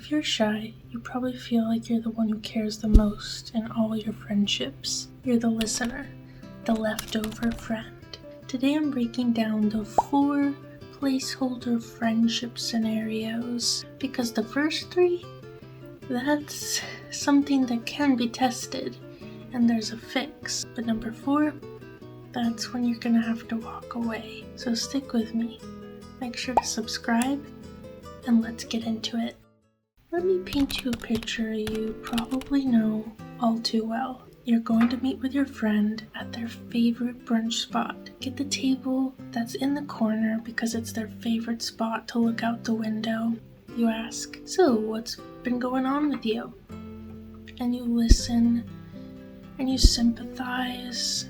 If you're shy, you probably feel like you're the one who cares the most in all your friendships. You're the listener, the leftover friend. Today I'm breaking down the 4 placeholder friendship scenarios because the first 3, that's something that can be tested and there's a fix. But number 4, that's when you're gonna have to walk away. So stick with me. Make sure to subscribe and let's get into it. Let me paint you a picture you probably know all too well. You're going to meet with your friend at their favorite brunch spot. Get the table that's in the corner because it's their favorite spot to look out the window. You ask, "So, what's been going on with you?" And you listen, and you sympathize,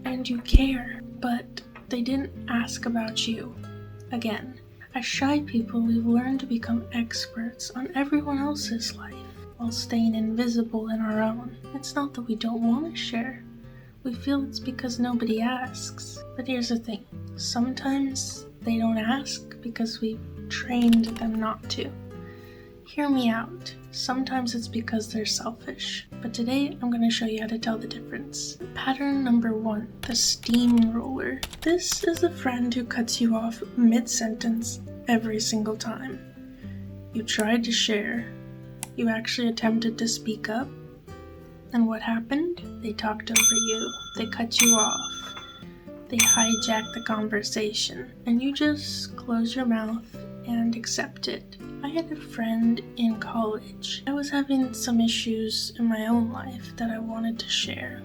and you care, but they didn't ask about you. Again, as shy people, we've learned to become experts on everyone else's life while staying invisible in our own. It's not that we don't want to share. We feel it's because nobody asks. But here's the thing. Sometimes they don't ask because we've trained them not to. Hear me out. Sometimes it's because they're selfish. But today I'm going to show you how to tell the difference. Pattern number 1, the steamroller. This is a friend who cuts you off mid-sentence every single time. You tried to share. You actually attempted to speak up. And what happened? They talked over you. They cut you off. They hijacked the conversation. And you just close your mouth and accept it. I had a friend in college. I was having some issues in my own life that I wanted to share.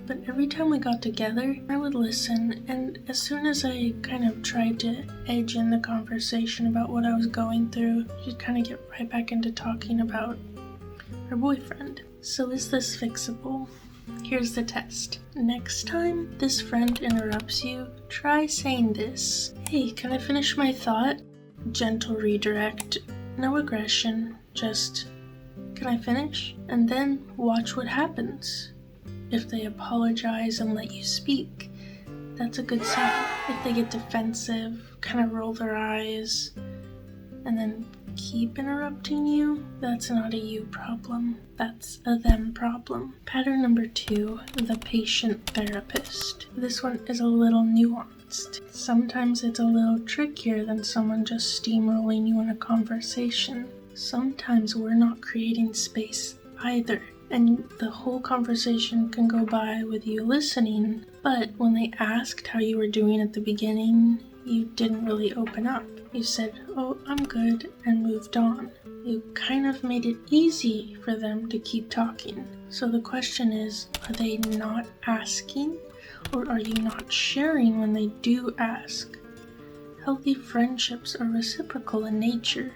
But every time we got together, I would listen, and as soon as I kind of tried to edge in the conversation about what I was going through, she'd kind of get right back into talking about her boyfriend. So is this fixable? Here's the test. Next time this friend interrupts you, try saying this. "Hey, can I finish my thought?" Gentle redirect. No aggression, just, "Can I finish?" And then watch what happens. If they apologize and let you speak, that's a good sign. If they get defensive, kind of roll their eyes, and then keep interrupting you, that's not a you problem. That's a them problem. Pattern number 2, the patient therapist. This one is a little nuanced. Sometimes it's a little trickier than someone just steamrolling you in a conversation. Sometimes we're not creating space either, and the whole conversation can go by with you listening, but when they asked how you were doing at the beginning, you didn't really open up. You said, "Oh, I'm good," and moved on. You kind of made it easy for them to keep talking. So the question is, are they not asking? Or are you not sharing when they do ask? Healthy friendships are reciprocal in nature.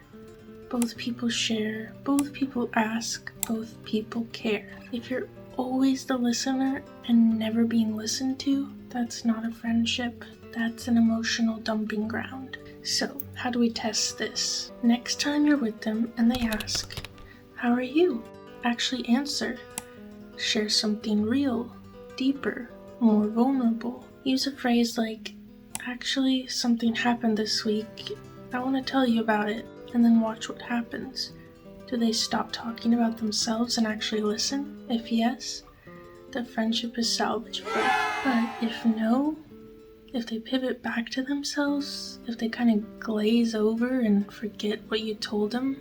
Both people share, both people ask, both people care. If you're always the listener and never being listened to, that's not a friendship. That's an emotional dumping ground. So, how do we test this? Next time you're with them and they ask, "How are you?" Actually answer. Share something real, deeper, more vulnerable. Use a phrase like, "Actually, something happened this week. I want to tell you about it." And then watch what happens. Do they stop talking about themselves and actually listen? If yes, the friendship is salvageable. But if no, if they pivot back to themselves, if they kind of glaze over and forget what you told them,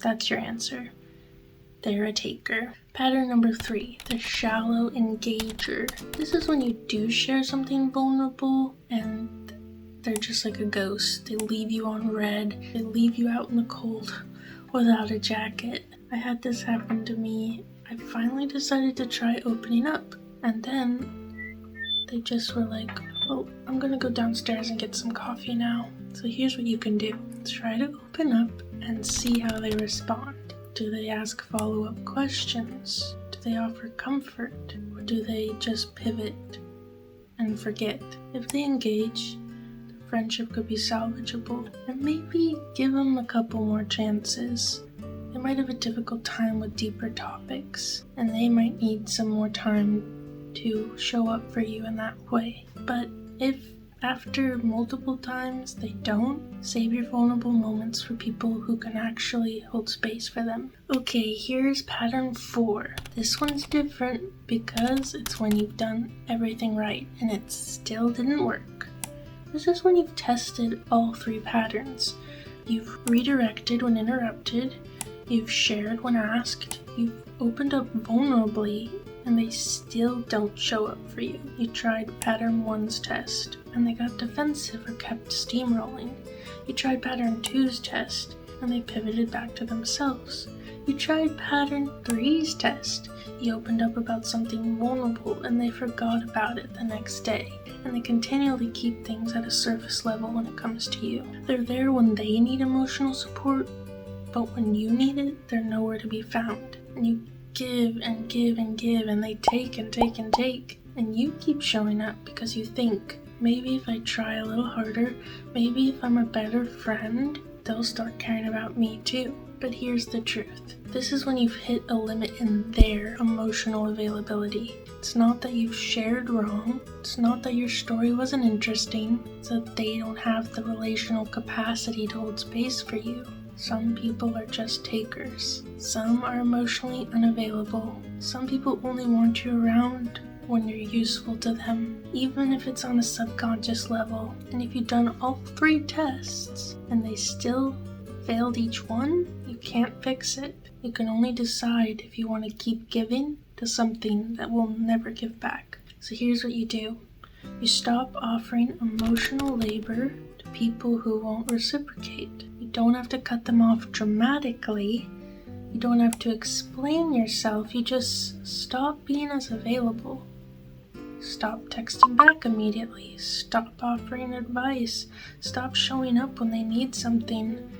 that's your answer. They're a taker. Pattern number 3, the shallow engager. This is when you do share something vulnerable and they're just like a ghost. They leave you on red. They leave you out in the cold without a jacket. I had this happen to me. I finally decided to try opening up. And then they just were like, "Well, I'm gonna go downstairs and get some coffee now." So here's what you can do. Try to open up and see how they respond. Do they ask follow-up questions? Do they offer comfort? Or do they just pivot and forget? If they engage, friendship could be salvageable, and maybe give them a couple more chances. They might have a difficult time with deeper topics, and they might need some more time to show up for you in that way. But if After multiple times they don't, save your vulnerable moments for people who can actually hold space for them. Okay, here's pattern 4. This one's different because it's when you've done everything right and it still didn't work. This is when you've tested all 3 patterns. You've redirected when interrupted, you've shared when asked, you've opened up vulnerably, and they still don't show up for you. You tried pattern 1's test, and they got defensive or kept steamrolling. You tried pattern 2's test, and they pivoted back to themselves. You tried pattern 3's test. You opened up about something vulnerable, and they forgot about it the next day. And they continually keep things at a surface level when it comes to you. They're there when they need emotional support, but when you need it, they're nowhere to be found. And you give and give and give, and they take and take and take, and you keep showing up because you think, maybe if I try a little harder, maybe if I'm a better friend, they'll start caring about me too. But here's the truth. This is when you've hit a limit in their emotional availability. It's not that you've shared wrong, it's not that your story wasn't interesting, it's that they don't have the relational capacity to hold space for you. Some people are just takers. Some are emotionally unavailable. Some people only want you around when you're useful to them, even if it's on a subconscious level. And if you've done all 3 tests and they still failed each one, you can't fix it. You can only decide if you want to keep giving to something that will never give back. So here's what you do. You stop offering emotional labor to people who won't reciprocate. You don't have to cut them off dramatically. You don't have to explain yourself. You just stop being as available. Stop texting back immediately. Stop offering advice. Stop showing up when they need something,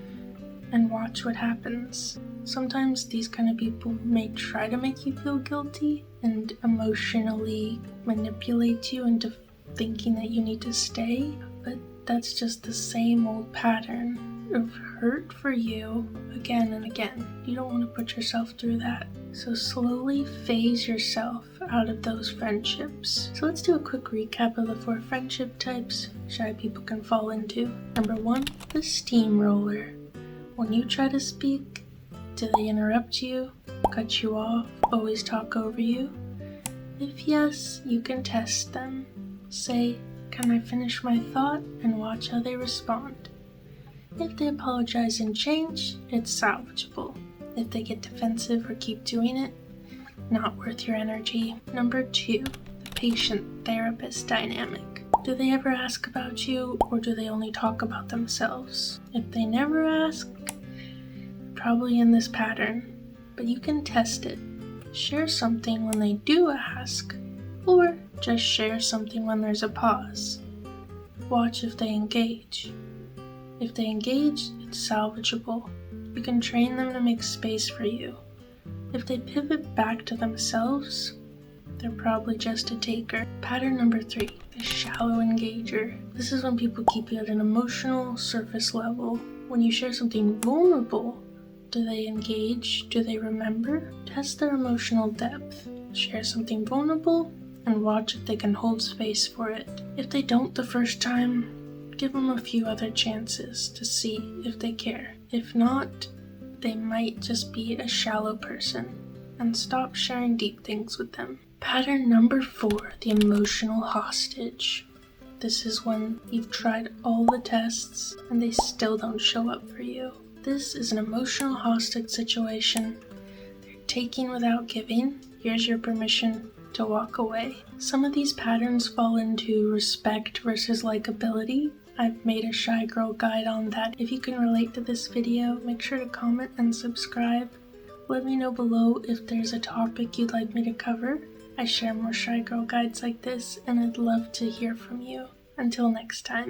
and watch what happens. Sometimes these kind of people may try to make you feel guilty and emotionally manipulate you into thinking that you need to stay, but that's just the same old pattern of hurt for you again and again. You don't want to put yourself through that. So slowly phase yourself out of those friendships. So let's do a quick recap of the 4 friendship types shy people can fall into. Number 1, the steamroller. When you try to speak, do they interrupt you, cut you off, always talk over you? If yes, you can test them. Say, "Can I finish my thought?" and watch how they respond. If they apologize and change, it's salvageable. If they get defensive or keep doing it, not worth your energy. Number 2, the patient-therapist dynamic. Do they ever ask about you, or do they only talk about themselves? If they never ask, probably in this pattern, but you can test it. Share something when they do ask, or just share something when there's a pause. Watch if they engage. If they engage, it's salvageable. You can train them to make space for you. If they pivot back to themselves, they're probably just a taker. Pattern number 3, the shallow engager. This is when people keep you at an emotional surface level. When you share something vulnerable, do they engage? Do they remember? Test their emotional depth. Share something vulnerable and watch if they can hold space for it. If they don't the first time, give them a few other chances to see if they care. If not, they might just be a shallow person, and stop sharing deep things with them. Pattern number 4, the emotional hostage. This is when you've tried all the tests and they still don't show up for you. This is an emotional hostage situation. They're taking without giving. Here's your permission to walk away. Some of these patterns fall into respect versus likability. I've made a shy girl guide on that. If you can relate to this video, make sure to comment and subscribe. Let me know below if there's a topic you'd like me to cover. I share more shy girl guides like this, and I'd love to hear from you. Until next time.